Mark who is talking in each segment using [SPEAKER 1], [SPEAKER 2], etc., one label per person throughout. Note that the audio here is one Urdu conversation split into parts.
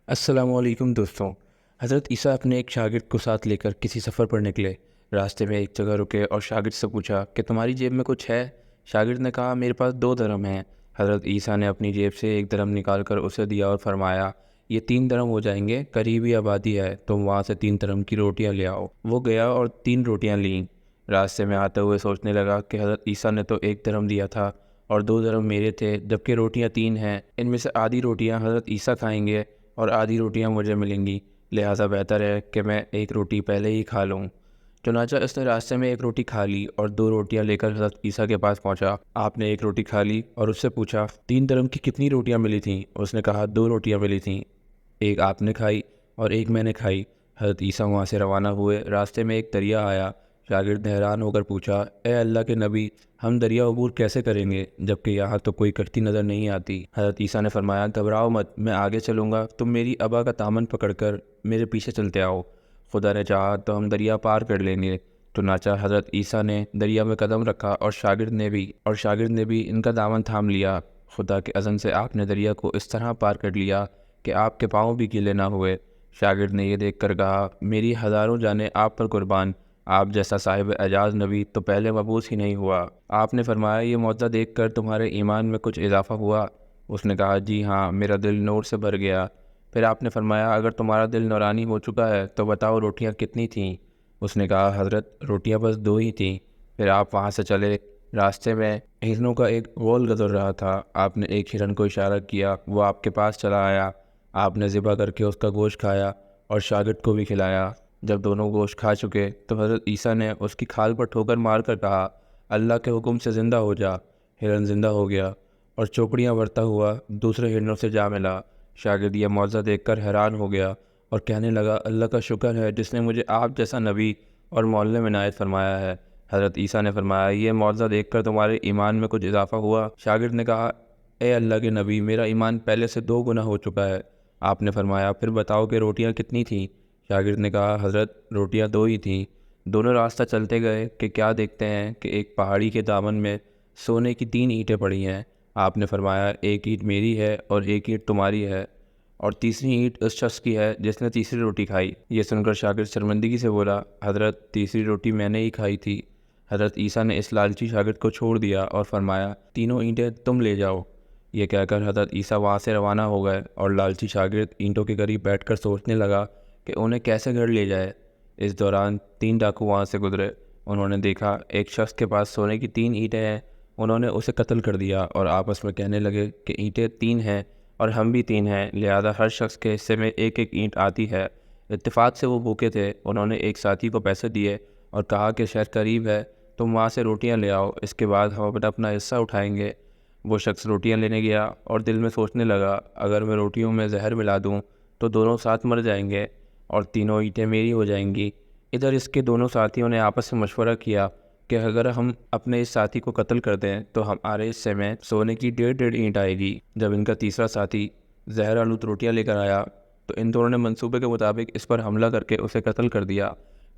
[SPEAKER 1] السلام علیکم دوستوں۔ حضرت عیسیٰ اپنے ایک شاگرد کو ساتھ لے کر کسی سفر پر نکلے۔ راستے میں ایک جگہ رکے اور شاگرد سے پوچھا کہ تمہاری جیب میں کچھ ہے؟ شاگرد نے کہا میرے پاس 2 درہم ہیں۔ حضرت عیسیٰ نے اپنی جیب سے 1 درہم نکال کر اسے دیا اور فرمایا یہ 3 درہم ہو جائیں گے، قریبی آبادی ہے، تم وہاں سے 3 درہم کی روٹیاں لے آؤ۔ وہ گیا اور 3 روٹیاں لیں۔ راستے میں آتے ہوئے سوچنے لگا کہ حضرت عیسیٰ نے تو 1 درہم دیا تھا اور 2 درہم میرے تھے، جبکہ روٹیاں 3 ہیں۔ ان میں سے آدھی روٹیاں حضرت عیسیٰ کھائیں گے اور آدھی روٹیاں مجھے ملیں گی، لہٰذا بہتر ہے کہ میں 1 روٹی پہلے ہی کھا لوں۔ چنانچہ اس نے راستے میں 1 روٹی کھا لی اور 2 روٹیاں لے کر حضرت عیسیٰ کے پاس پہنچا۔ آپ نے 1 روٹی کھا لی اور اس سے پوچھا 3 درہم کی کتنی روٹیاں ملی تھیں؟ اس نے کہا 2 روٹیاں ملی تھیں، 1 آپ نے کھائی اور 1 میں نے کھائی۔ حضرت عیسیٰ وہاں سے روانہ ہوئے۔ راستے میں ایک دریا آیا۔ شاگرد نے حیران ہو کر پوچھا اے اللہ کے نبی، ہم دریا عبور کیسے کریں گے جبکہ یہاں تو کوئی کشتی نظر نہیں آتی؟ حضرت عیسیٰ نے فرمایا گھبراؤ مت، میں آگے چلوں گا، تم میری ابا کا دامن پکڑ کر میرے پیچھے چلتے آؤ، خدا نے چاہا تو ہم دریا پار کر لیں گے۔ چنانچہ حضرت عیسیٰ نے دریا میں قدم رکھا اور شاگرد نے بھی ان کا دامن تھام لیا۔ خدا کے اذن سے آپ نے دریا کو اس طرح پار کر لیا کہ آپ کے پاؤں بھی گیلے نہ ہوئے۔ شاگرد نے یہ دیکھ کر کہا میری ہزاروں جانیں آپ پر قربان، آپ جیسا صاحب اعجاز نبی تو پہلے مبعوث ہی نہیں ہوا۔ آپ نے فرمایا یہ معجزہ دیکھ کر تمہارے ایمان میں کچھ اضافہ ہوا؟ اس نے کہا جی ہاں، میرا دل نور سے بھر گیا۔ پھر آپ نے فرمایا اگر تمہارا دل نورانی ہو چکا ہے تو بتاؤ روٹیاں کتنی تھیں؟ اس نے کہا حضرت روٹیاں بس 2 ہی تھیں۔ پھر آپ وہاں سے چلے۔ راستے میں ہرنوں کا ایک غول گزر رہا تھا۔ آپ نے ایک ہرن کو اشارہ کیا، وہ آپ کے پاس چلا آیا۔ آپ نے ذبح کر کے اس کا گوشت کھایا اور شاگرد کو بھی کھلایا۔ جب دونوں گوشت کھا چکے تو حضرت عیسیٰ نے اس کی کھال پر ٹھوکر مار کر کہا اللہ کے حکم سے زندہ ہو جا۔ ہرن زندہ ہو گیا اور چوپڑیاں بھرتا ہوا دوسرے ہرنوں سے جا ملا۔ شاگرد یہ معجزہ دیکھ کر حیران ہو گیا اور کہنے لگا اللہ کا شکر ہے جس نے مجھے آپ جیسا نبی اور معلم عنایت فرمایا ہے۔ حضرت عیسیٰ نے فرمایا یہ معجزہ دیکھ کر تمہارے ایمان میں کچھ اضافہ ہوا؟ شاگرد نے کہا اے اللہ کے نبی، میرا ایمان پہلے سے 2 گنا ہو چکا ہے۔ آپ نے فرمایا پھر بتاؤ کہ روٹیاں کتنی تھیں؟ شاگرد نے کہا حضرت روٹیاں 2 ہی تھیں۔ دونوں راستہ چلتے گئے کہ کیا دیکھتے ہیں کہ ایک پہاڑی کے دامن میں سونے کی 3 اینٹیں پڑی ہیں۔ آپ نے فرمایا 1 اینٹ میری ہے اور 1 اینٹ تمہاری ہے اور تیسری اینٹ اس شخص کی ہے جس نے تیسری روٹی کھائی۔ یہ سن کر شاگرد شرمندگی سے بولا حضرت تیسری روٹی میں نے ہی کھائی تھی۔ حضرت عیسیٰ نے اس لالچی شاگرد کو چھوڑ دیا اور فرمایا 3 اینٹیں تم لے جاؤ۔ یہ کہہ کر حضرت عیسیٰ وہاں سے روانہ ہو گئے اور لالچی شاگرد اینٹوں کے قریب بیٹھ کر سوچنے لگا کہ انہیں کیسے گھر لے جائے۔ اس دوران 3 ڈاکو وہاں سے گزرے۔ انہوں نے دیکھا ایک شخص کے پاس سونے کی 3 اینٹیں ہیں۔ انہوں نے اسے قتل کر دیا اور آپس میں کہنے لگے کہ اینٹیں 3 ہیں اور ہم بھی 3 ہیں، لہذا ہر شخص کے حصے میں 1 اینٹ آتی ہے۔ اتفاق سے وہ بھوکے تھے۔ انہوں نے ایک ساتھی کو پیسے دیے اور کہا کہ شہر قریب ہے، تم وہاں سے روٹیاں لے آؤ، اس کے بعد ہم اپنا حصہ اٹھائیں گے۔ وہ شخص روٹیاں لینے گیا اور دل میں سوچنے لگا اگر میں روٹیوں میں زہر ملا دوں تو دونوں ساتھ مر جائیں گے اور تینوں اینٹیں میری ہو جائیں گی۔ ادھر اس کے دونوں ساتھیوں نے آپس میں مشورہ کیا کہ اگر ہم اپنے اس ساتھی کو قتل کر دیں تو ہمارے حصے میں سونے کی 1.5 اینٹ آئے گی۔ جب ان کا تیسرا ساتھی زہر آلود روٹیاں لے کر آیا تو ان دونوں نے منصوبے کے مطابق اس پر حملہ کر کے اسے قتل کر دیا۔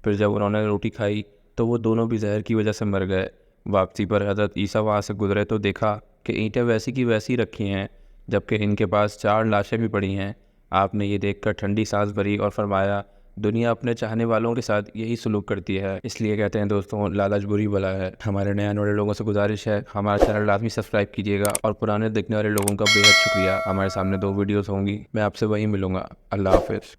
[SPEAKER 1] پھر جب انہوں نے روٹی کھائی تو وہ دونوں بھی زہر کی وجہ سے مر گئے۔ واپسی پر حضرت عیسیٰ وہاں سے گزرے تو دیکھا کہ اینٹیں ویسی کی ویسی رکھی ہیں جبکہ ان کے پاس 4 لاشیں بھی پڑی ہیں۔ آپ نے یہ دیکھ کر ٹھنڈی سانس بھری اور فرمایا دنیا اپنے چاہنے والوں کے ساتھ یہی سلوک کرتی ہے، اس لیے کہتے ہیں دوستوں لالچ بری بلا ہے۔ ہمارے نئے آنے والے لوگوں سے گزارش ہے ہمارا چینل لازمی سبسکرائب کیجیے گا اور پرانے دیکھنے والے لوگوں کا بے حد شکریہ۔ ہمارے سامنے 2 ویڈیوز ہوں گی، میں آپ سے وہیں ملوں گا۔ اللہ حافظ۔